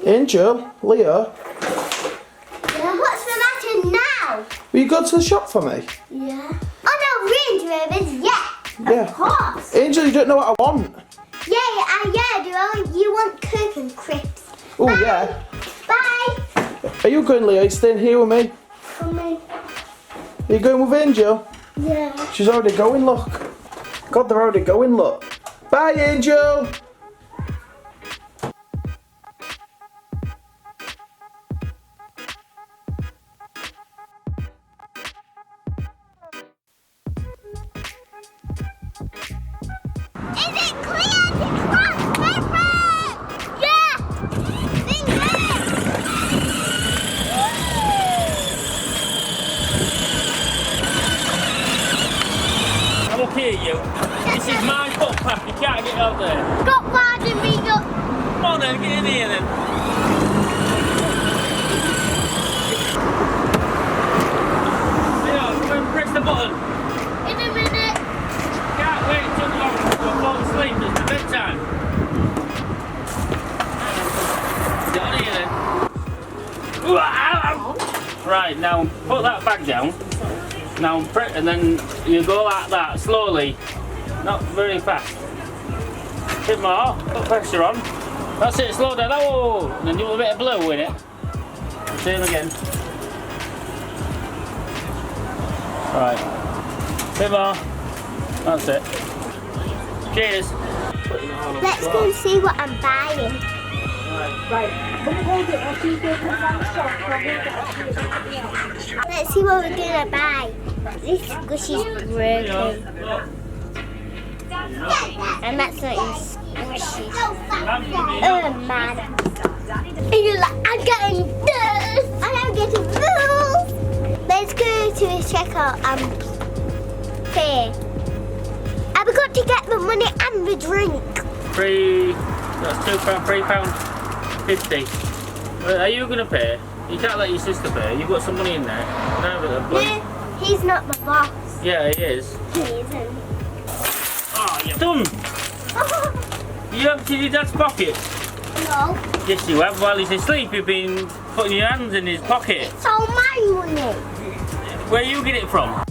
Angel, Leo. Yeah, what's the matter now? Will you go to the shop for me? Yeah. Oh no, Range Rovers, yeah. Yeah. Of course. Angel, you don't know what I want. Yeah, do I? You want Coke and crisps. Oh, Bye. yeah. Bye. Are you going, Leo? Are you staying here with me? Coming. Are you going with Angel? Yeah. She's already going, look. God, they're already going, look. Bye, Angel. Is it clear to cross river? Yeah. I'm okay at you. This is my footpath, you can't get out there. Got bad and read up. Come on then, get in here then. Leo, go and press the button. In a minute. Can't wait too long to fall asleep, it's the bedtime. Get on here then. Right, now put that back down. Now and then you go like that, slowly, not very fast. Bit more, put pressure on. That's it, slow down. Oh, and then do a bit of blue in it. Same again. Right, bit more. That's it. Cheers. Let's go and see what I'm buying. Right, we'll hold it while she's going down the shop. Let's see what we're gonna buy. This squishy's broken. And that's not even squishy. Oh man. And you're like, I'm getting this! And I'm getting this! Let's go to the checkout and pay. And we got to get the money and the drink. That's £3.50. Well, are you going to pay? You can't let your sister pay. You've got some money in there. No, he's not my boss. Yeah, he is. He isn't. Oh, you're done! You emptied your dad's pocket? No. Yes, you have. While he's asleep, you've been putting your hands in his pocket. It's all my money. Where you get it from?